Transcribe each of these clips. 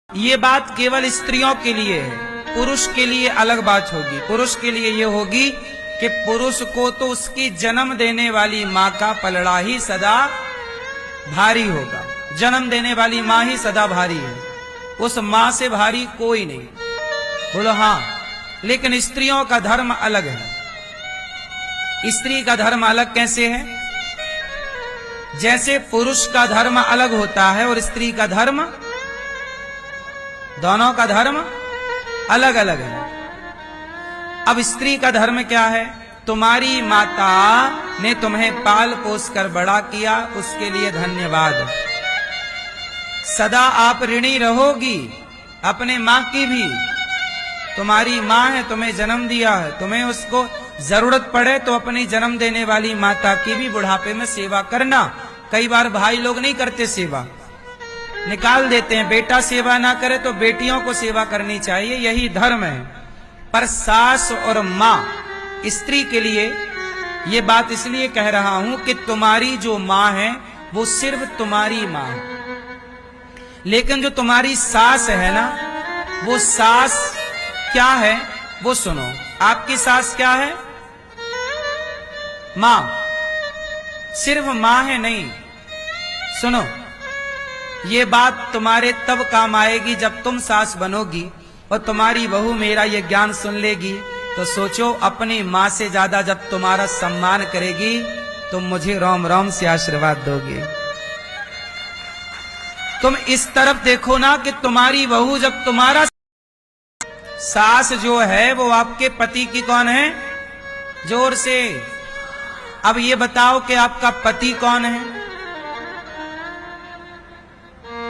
ये बात केवल स्त्रियों के लिए है, पुरुष के लिए अलग बात होगी। पुरुष के लिए ये होगी कि पुरुष को तो उसकी जन्म देने वाली माँ का पलड़ा ही सदा भारी होगा। जन्म देने वाली माँ ही सदा भारी है, उस माँ से भारी कोई नहीं। बोलो हाँ। लेकिन स्त्रियों का धर्म अलग है। स्त्री का धर्म अलग कैसे है? जैसे पुरुष का धर्म अलग होता है और स्त्री का धर्म, दोनों का धर्म अलग अलग है। अब स्त्री का धर्म क्या है? तुम्हारी माता ने तुम्हें पाल पोस कर बड़ा किया, उसके लिए धन्यवाद। सदा आप ऋणी रहोगी अपने माँ की भी। तुम्हारी माँ है, तुम्हें जन्म दिया है, तुम्हें उसको जरूरत पड़े तो अपनी जन्म देने वाली माता की भी बुढ़ापे में सेवा करना। कई बार भाई लोग नहीं करते सेवा, निकाल देते हैं। बेटा सेवा ना करे तो बेटियों को सेवा करनी चाहिए, यही धर्म है। पर सास और माँ, स्त्री के लिए ये बात इसलिए कह रहा हूं कि तुम्हारी जो माँ है वो सिर्फ तुम्हारी माँ है। लेकिन जो तुम्हारी सास है ना, वो सास क्या है वो सुनो। आपकी सास क्या है? माँ। सिर्फ माँ है नहीं, सुनो। ये बात तुम्हारे तब काम आएगी जब तुम सास बनोगी और तुम्हारी बहू मेरा ये ज्ञान सुन लेगी तो सोचो, अपनी माँ से ज्यादा जब तुम्हारा सम्मान करेगी तुम मुझे रोम रोम से आशीर्वाद दोगे। तुम इस तरफ देखो ना कि तुम्हारी बहू, जब तुम्हारा सास जो है वो आपके पति की कौन है? जोर से। अब ये बताओ कि आपका पति कौन है?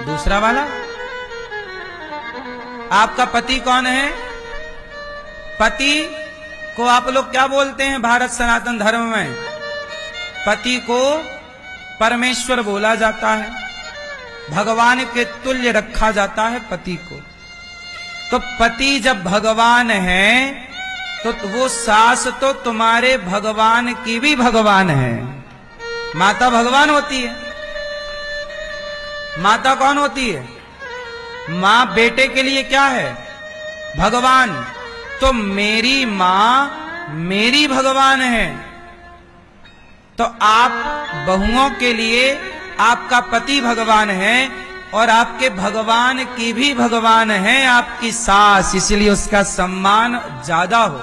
दूसरा वाला। आपका पति कौन है? पति को आप लोग क्या बोलते हैं भारत सनातन धर्म में? पति को परमेश्वर बोला जाता है, भगवान के तुल्य रखा जाता है पति को। तो पति जब भगवान है तो वो सास तो तुम्हारे भगवान की भी भगवान है। माता भगवान होती है। माता कौन होती है? मां बेटे के लिए क्या है? भगवान। तो मेरी मां मेरी भगवान है। तो आप बहुओं के लिए आपका पति भगवान है और आपके भगवान की भी भगवान है आपकी सास, इसलिए उसका सम्मान ज्यादा हो,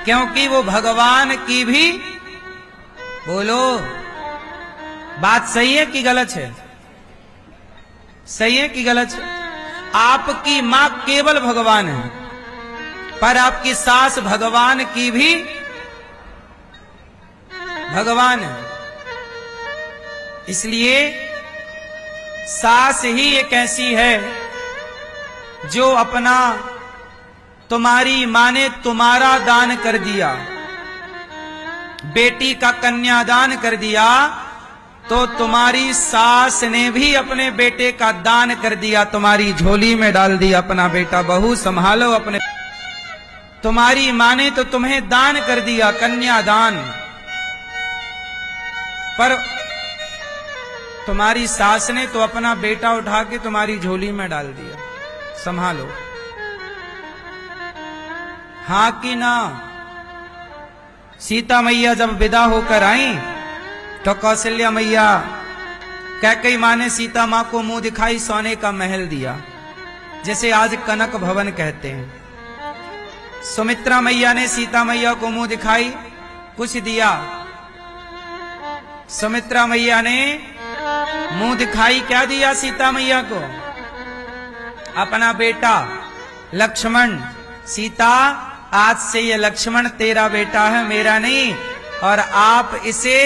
क्योंकि वो भगवान की भी। बोलो, बात सही है कि गलत है? सही है कि गलत है? आपकी मां केवल भगवान है, पर आपकी सास भगवान की भी भगवान है। इसलिए सास ही एक ऐसी है जो अपना, तुम्हारी मां ने तुम्हारा दान कर दिया, बेटी का कन्यादान कर दिया, तो तुम्हारी सास ने भी अपने बेटे का दान कर दिया, तुम्हारी झोली में डाल दिया अपना बेटा। बहू संभालो अपने। तुम्हारी मां ने तो तुम्हें दान कर दिया, कन्यादान, पर तुम्हारी सास ने तो अपना बेटा उठा के तुम्हारी झोली में डाल दिया। संभालो। हाँ कि ना? सीता मैया जब विदा होकर आई तो कौशल्या मैया, कैकेयी मां ने सीता मां को मुंह दिखाई, सोने का महल दिया, जैसे आज कनक भवन कहते हैं। सुमित्रा मैया ने सीता मैया को मुंह दिखाई, कुछ दिया। सुमित्रा मैया ने मुंह दिखाई, क्या दिया सीता मैया को? अपना बेटा लक्ष्मण। सीता, आज से ये लक्ष्मण तेरा बेटा है, मेरा नहीं, और आप इसे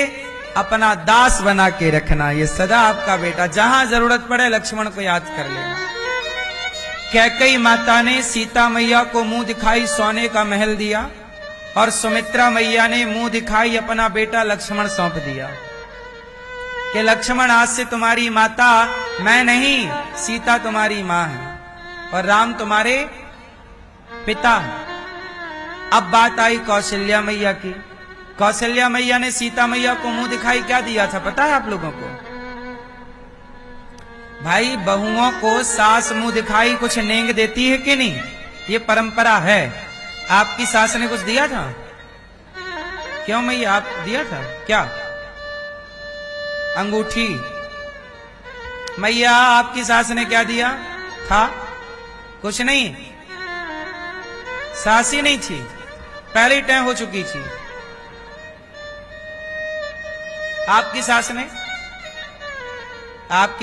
अपना दास बना के रखना, ये सदा आपका बेटा। जहां जरूरत पड़े लक्ष्मण को याद कर लेना। कैकेयी माता ने सीता मैया को मुंह दिखाई, सोने का महल दिया, और सुमित्रा मैया ने मुंह दिखाई, अपना बेटा लक्ष्मण सौंप दिया कि लक्ष्मण, आज से तुम्हारी माता मैं नहीं, सीता तुम्हारी मां है और राम तुम्हारे पिता है। अब बात आई कौशल्या मैया की। कौशल्या मैया ने सीता मैया को मुंह दिखाई क्या दिया था पता है आप लोगों को? भाई बहुओं को सास मुंह दिखाई कुछ नेंग देती है कि नहीं? ये परंपरा है। आपकी सास ने कुछ दिया था? क्यों मैया, आप दिया था क्या? अंगूठी। मैया आपकी सास ने क्या दिया था? कुछ नहीं, सास ही नहीं थी, पहले टाइम हो चुकी थी। आपकी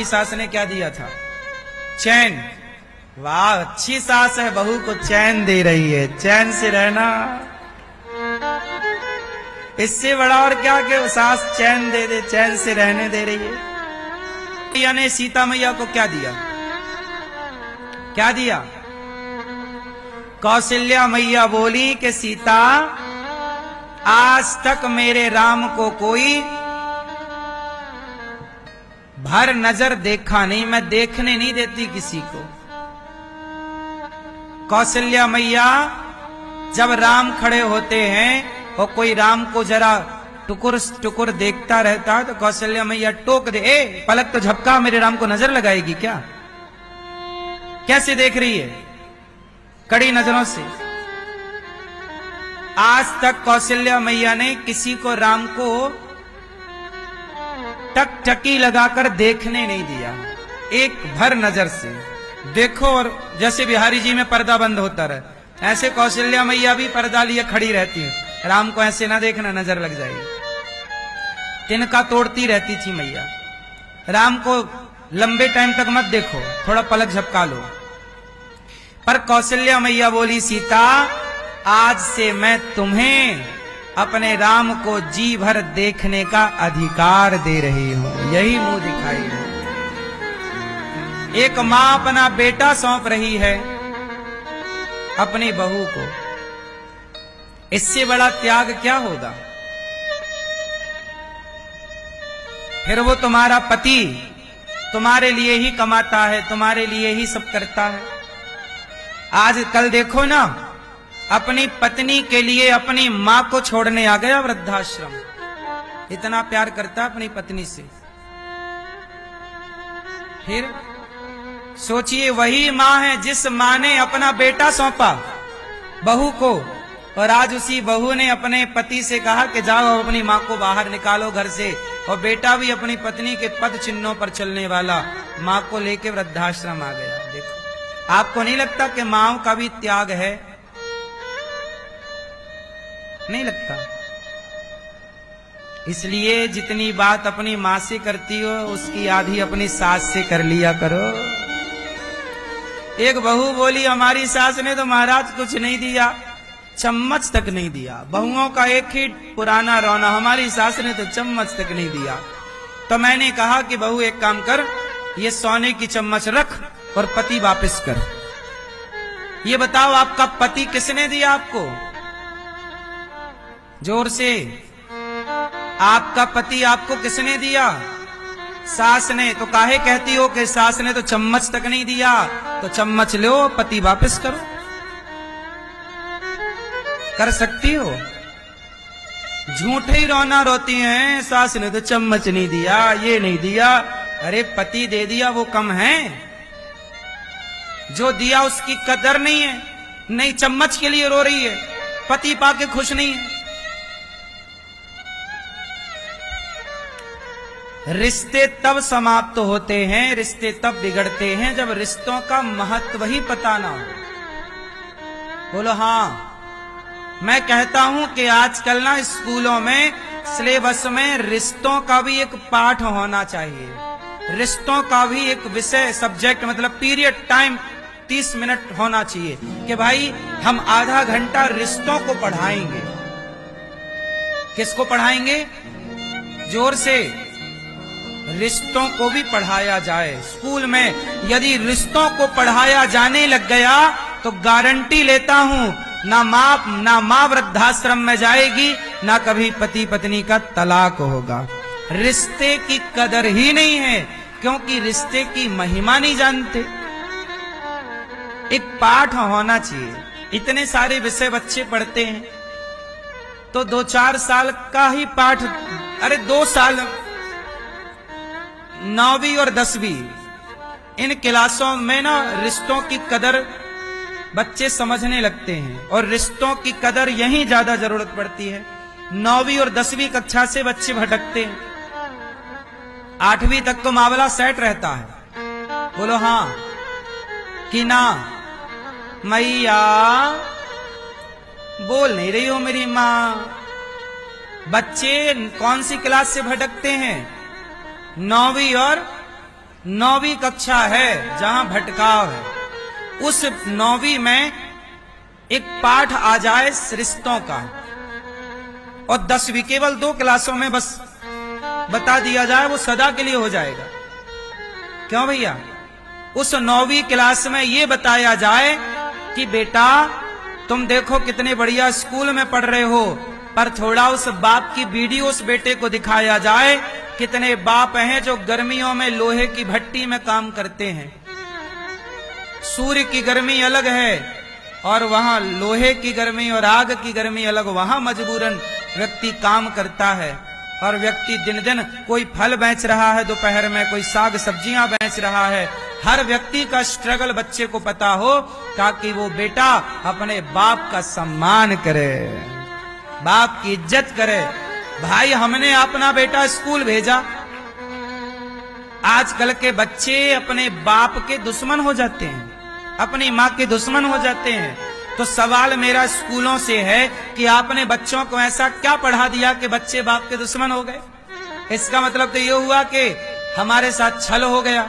सास ने क्या दिया था? चैन। वाह, अच्छी सास है, बहू को चैन दे रही है, चैन से रहना। इससे बड़ा और क्या कि सास चैन दे दे, चैन से रहने दे रही है। यानी सीता मैया को क्या दिया? क्या दिया? कौशल्या मैया बोली कि सीता, आज तक मेरे राम को कोई भर नजर देखा नहीं, मैं देखने नहीं देती किसी को। कौशल्या मैया जब राम खड़े होते हैं और कोई राम को जरा टुकुर टुकुर देखता रहता है तो कौशल्या मैया टोक दे, ए पलक तो झपका, मेरे राम को नजर लगाएगी क्या? कैसे देख रही है? कड़ी नजरों से। आज तक कौशल्या मैया ने किसी को, राम को टकटकी लगाकर देखने नहीं दिया, एक भर नजर से देखो। और जैसे बिहारी जी में पर्दा बंद होता रहे, ऐसे कौशल्या मैया भी पर्दा लिए खड़ी रहती है, राम को ऐसे ना देखना, नजर लग जाएगी। तिनका तोड़ती रहती थी मैया, राम को लंबे टाइम तक मत देखो, थोड़ा पलक झपका लो। पर कौशल्या मैया बोली, सीता आज से मैं तुम्हें अपने राम को जी भर देखने का अधिकार दे रही हूं। यही मुंह दिखाई है। एक मां अपना बेटा सौंप रही है अपनी बहू को, इससे बड़ा त्याग क्या होगा? फिर वो तुम्हारा पति तुम्हारे लिए ही कमाता है, तुम्हारे लिए ही सब करता है। आज कल देखो ना, अपनी पत्नी के लिए अपनी मां को छोड़ने आ गया वृद्धाश्रम। इतना प्यार करता अपनी पत्नी से। फिर सोचिए, वही मां है जिस मां ने अपना बेटा सौंपा बहू को, और आज उसी बहू ने अपने पति से कहा कि जाओ अपनी मां को बाहर निकालो घर से, और बेटा भी अपनी पत्नी के पद चिन्हों पर चलने वाला मां को लेकर वृद्धाश्रम आ गया। देखो, आपको नहीं लगता कि मां का भी त्याग है? नहीं लगता? इसलिए जितनी बात अपनी मां से करती हो, उसकी आधी अपनी सास से कर लिया करो। एक बहू बोली, हमारी सास ने तो महाराज कुछ नहीं दिया, चम्मच तक नहीं दिया। बहुओं का एक ही पुराना रौना, हमारी सास ने तो चम्मच तक नहीं दिया। तो मैंने कहा कि बहू एक काम कर, ये सोने की चम्मच रख और पति वापस कर। ये बताओ, आपका पति किसने दिया आपको? जोर से, आपका पति आपको किसने दिया? सास ने। तो काहे कहती हो कि सास ने तो चम्मच तक नहीं दिया? तो चम्मच लो, पति वापस करो। कर सकती हो? झूठे ही रोना रोती हैं, सास ने तो चम्मच नहीं दिया, ये नहीं दिया। अरे पति दे दिया वो कम है? जो दिया उसकी कदर नहीं है? नहीं, चम्मच के लिए रो रही है, पति पाके खुश नहीं है। रिश्ते तब समाप्त होते हैं, रिश्ते तब बिगड़ते हैं जब रिश्तों का महत्व ही पता ना हो। बोलो हाँ। मैं कहता हूं कि आजकल ना स्कूलों में सिलेबस में रिश्तों का भी एक पाठ होना चाहिए। रिश्तों का भी एक विषय, सब्जेक्ट, मतलब पीरियड टाइम 30 मिनट होना चाहिए कि भाई हम आधा घंटा रिश्तों को पढ़ाएंगे। किसको पढ़ाएंगे? जोर से, रिश्तों को भी पढ़ाया जाए। स्कूल में यदि रिश्तों को पढ़ाया जाने लग गया तो गारंटी लेता हूं, ना मां वृद्धाश्रम में जाएगी, ना कभी पति पत्नी का तलाक होगा। रिश्ते की कदर ही नहीं है, क्योंकि रिश्ते की महिमा नहीं जानते। एक पाठ होना चाहिए। इतने सारे विषय बच्चे पढ़ते हैं तो 2-4 साल का ही पाठ, अरे 2 साल 9वीं और 10वीं इन क्लासों में ना रिश्तों की कदर बच्चे समझने लगते हैं, और रिश्तों की कदर यही ज्यादा जरूरत पड़ती है। 9वीं और 10वीं कक्षा से बच्चे भटकते हैं, 8वीं तक तो मामला सेट रहता है। बोलो हाँ कि ना? मैया बोल नहीं रही हो मेरी माँ। बच्चे कौन सी क्लास से भटकते हैं? 9वीं और 9वीं कक्षा है जहां भटकाव है। उस 9वीं में एक पाठ आ जाए रिश्तों का, और 10वीं केवल 2 क्लासों में बस बता दिया जाए, वो सदा के लिए हो जाएगा। क्यों भैया? उस 9वीं क्लास में ये बताया जाए कि बेटा तुम देखो कितने बढ़िया स्कूल में पढ़ रहे हो, पर थोड़ा उस बाप की वीडियो उस बेटे को दिखाया जाए। कितने बाप हैं जो गर्मियों में लोहे की भट्टी में काम करते हैं। सूर्य की गर्मी अलग है और वहां लोहे की गर्मी और आग की गर्मी अलग। वहां मजबूरन व्यक्ति काम करता है, और व्यक्ति दिन दिन कोई फल बेच रहा है, दोपहर में कोई साग सब्जियां बेच रहा है। हर व्यक्ति का स्ट्रगल बच्चे को पता हो, ताकि वो बेटा अपने बाप का सम्मान करे, बाप की इज्जत करे। भाई हमने अपना बेटा स्कूल भेजा, आजकल के बच्चे अपने बाप के दुश्मन हो जाते हैं, अपनी माँ के दुश्मन हो जाते हैं। तो सवाल मेरा स्कूलों से है कि आपने बच्चों को ऐसा क्या पढ़ा दिया कि बच्चे बाप के दुश्मन हो गए? इसका मतलब तो ये हुआ कि हमारे साथ छल हो गया।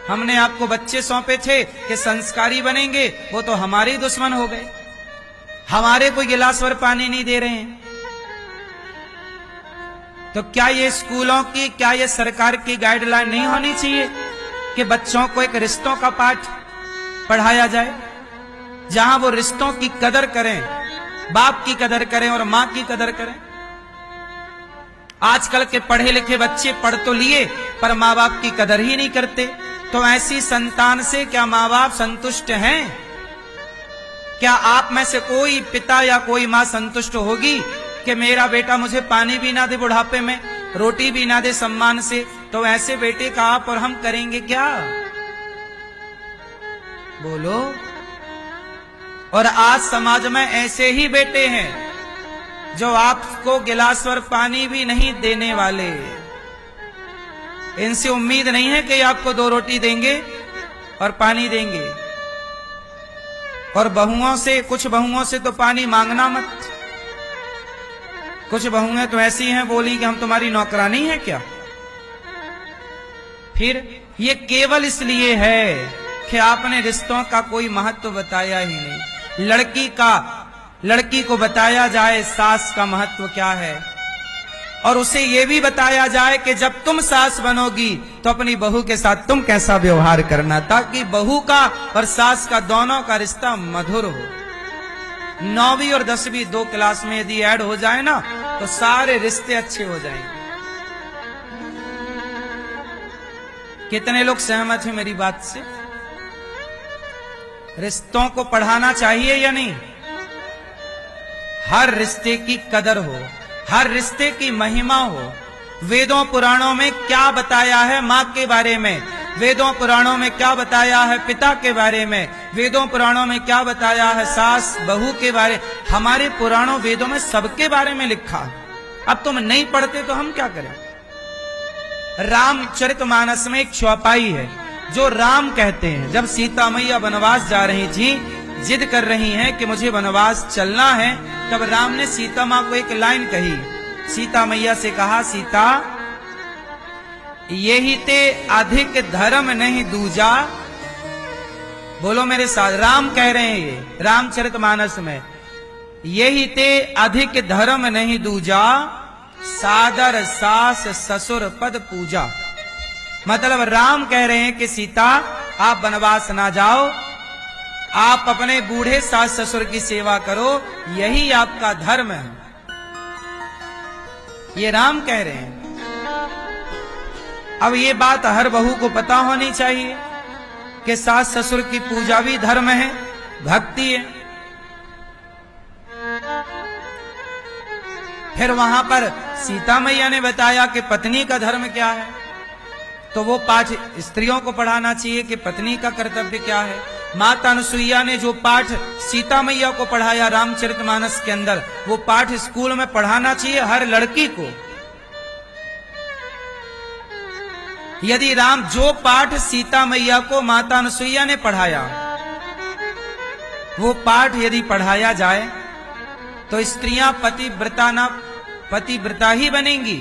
हमने आपको बच्चे सौंपे थे कि संस्कारी बनेंगे, वो तो हमारे ही दुश्मन हो गए। हमारे कोई गिलास भर पानी नहीं दे रहे हैं। तो क्या ये स्कूलों की, क्या ये सरकार की गाइडलाइन नहीं होनी चाहिए कि बच्चों को एक रिश्तों का पाठ पढ़ाया जाए, जहां वो रिश्तों की कदर करें, बाप की कदर करें और मां की कदर करें? आजकल के पढ़े लिखे बच्चे पढ़ तो लिए, पर माँ बाप की कदर ही नहीं करते। तो ऐसी संतान से क्या माँ बाप संतुष्ट हैं? क्या आप में से कोई पिता या कोई माँ संतुष्ट होगी कि मेरा बेटा मुझे पानी भी ना दे बुढ़ापे में, रोटी भी ना दे सम्मान से? तो ऐसे बेटे का आप और हम करेंगे क्या? बोलो। और आज समाज में ऐसे ही बेटे हैं जो आपको गिलास भर पानी भी नहीं देने वाले। इनसे उम्मीद नहीं है कि आपको 2 रोटी देंगे और पानी देंगे। और बहुओं से, कुछ बहुओं से तो पानी मांगना मत। कुछ बहुएं तो ऐसी हैं, बोली कि हम तुम्हारी नौकरानी है क्या? फिर ये केवल इसलिए है कि आपने रिश्तों का कोई महत्व बताया ही नहीं। लड़की को बताया जाए सास का महत्व क्या है, और उसे यह भी बताया जाए कि जब तुम सास बनोगी तो अपनी बहू के साथ तुम कैसा व्यवहार करना, ताकि बहू का और सास का दोनों का रिश्ता मधुर हो। 9वीं और 10वीं 2 क्लास में यदि ऐड हो जाए ना, तो सारे रिश्ते अच्छे हो जाएंगे। कितने लोग सहमत हैं मेरी बात से? रिश्तों को पढ़ाना चाहिए या नहीं? हर रिश्ते की कदर हो, हर रिश्ते की महिमा हो। वेदों पुराणों में क्या बताया है माँ के बारे में, वेदों पुराणों में क्या बताया है पिता के बारे में, वेदों पुराणों में क्या बताया है सास बहू के बारे। हमारे पुराणों वेदों में सबके बारे में लिखा है। अब तुम नहीं पढ़ते तो हम क्या करें? रामचरितमानस में एक चौपाई है जो राम कहते हैं, जब सीता मैया वनवास जा रही थी, जिद कर रही हैं कि मुझे वनवास चलना है, तब राम ने सीता मां को एक लाइन कही। सीता मैया से कहा, सीता यही ते अधिक धर्म नहीं दूजा। बोलो मेरे साथ, राम कह रहे हैं ये रामचरितमानस में, यही ते अधिक धर्म नहीं दूजा, सादर सास ससुर पद पूजा। मतलब राम कह रहे हैं कि सीता आप वनवास ना जाओ, आप अपने बूढ़े सास ससुर की सेवा करो, यही आपका धर्म है। ये राम कह रहे हैं। अब ये बात हर बहू को पता होनी चाहिए कि सास ससुर की पूजा भी धर्म है, भक्ति है। फिर वहां पर सीता मैया ने बताया कि पत्नी का धर्म क्या है। तो वो पाठ स्त्रियों को पढ़ाना चाहिए कि पत्नी का कर्तव्य क्या है। माता अनुसुईया ने जो पाठ सीता मैया को पढ़ाया रामचरितमानस के अंदर, वो पाठ स्कूल में पढ़ाना चाहिए हर लड़की को। यदि जो पाठ सीता मैया को माता अनुसुईया ने पढ़ाया, वो पाठ यदि पढ़ाया जाए तो स्त्रियां पतिव्रता ही बनेंगी।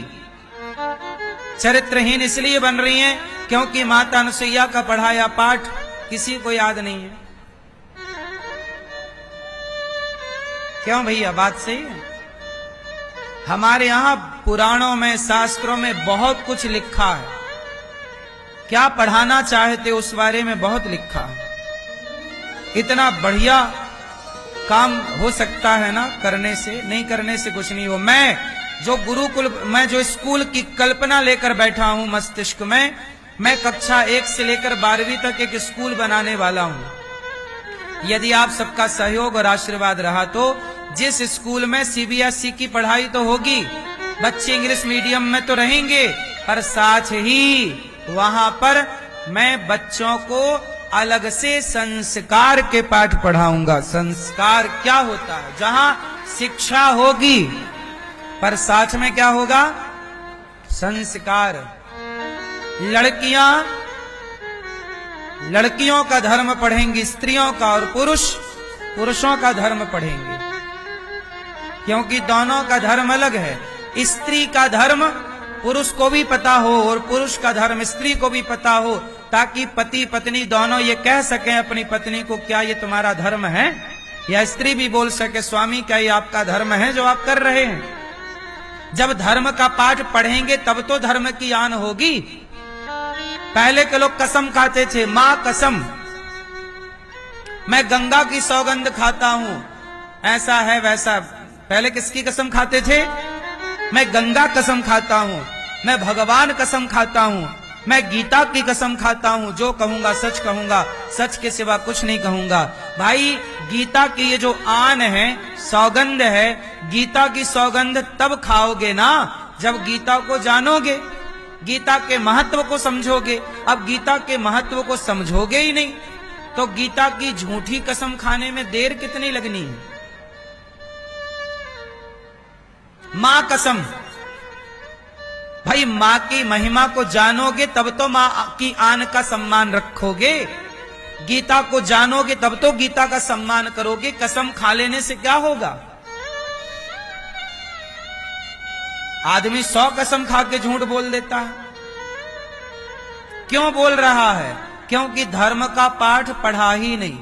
चरित्रहीन इसलिए बन रही हैं क्योंकि माता अनुसुईया का पढ़ाया पाठ किसी को याद नहीं है। क्यों भैया, बात सही है। हमारे यहां पुराणों में, शास्त्रों में बहुत कुछ लिखा है, क्या पढ़ाना चाहते उस बारे में बहुत लिखा है। इतना बढ़िया काम हो सकता है ना करने से, नहीं करने से कुछ नहीं हो। मैं जो स्कूल की कल्पना लेकर बैठा हूं मस्तिष्क में, मैं कक्षा 1 से लेकर 12वीं तक एक स्कूल बनाने वाला हूं। यदि आप सबका सहयोग और आशीर्वाद रहा तो जिस स्कूल में सीबीएसई की पढ़ाई तो होगी, बच्चे इंग्लिश मीडियम में तो रहेंगे, पर साथ ही वहां पर मैं बच्चों को अलग से संस्कार के पाठ पढ़ाऊंगा। संस्कार क्या होता है? जहां शिक्षा होगी पर साथ में क्या होगा? संस्कार। लड़कियों का धर्म पढ़ेंगी स्त्रियों का, और पुरुषों का धर्म पढ़ेंगे, क्योंकि दोनों का धर्म अलग है। स्त्री का धर्म पुरुष को भी पता हो और पुरुष का धर्म स्त्री को भी पता हो, ताकि पति पत्नी दोनों ये कह सकें अपनी पत्नी को, क्या ये तुम्हारा धर्म है? या स्त्री भी बोल सके, स्वामी क्या ये आपका धर्म है जो आप कर रहे हैं? जब धर्म का पाठ पढ़ेंगे तब तो धर्म की आन होगी। पहले के लोग कसम खाते थे, मां कसम, मैं गंगा की सौगंध खाता हूं, ऐसा है वैसा। पहले किसकी कसम खाते थे? मैं गंगा कसम खाता हूं, मैं भगवान कसम खाता हूं, मैं गीता की कसम खाता हूं, जो कहूंगा सच कहूंगा, सच के सिवा कुछ नहीं कहूंगा। भाई, गीता की ये जो आन है, सौगंध है, गीता की सौगंध तब खाओगे ना जब गीता को जानोगे, गीता के महत्व को समझोगे। अब गीता के महत्व को समझोगे ही नहीं तो गीता की झूठी कसम खाने में देर कितनी लगनी है? मां कसम, भाई मां की महिमा को जानोगे तब तो मां की आन का सम्मान रखोगे। गीता को जानोगे तब तो गीता का सम्मान करोगे। कसम खा लेने से क्या होगा? आदमी 100 कसम खा के झूठ बोल देता है। क्यों बोल रहा है? क्योंकि धर्म का पाठ पढ़ा ही नहीं।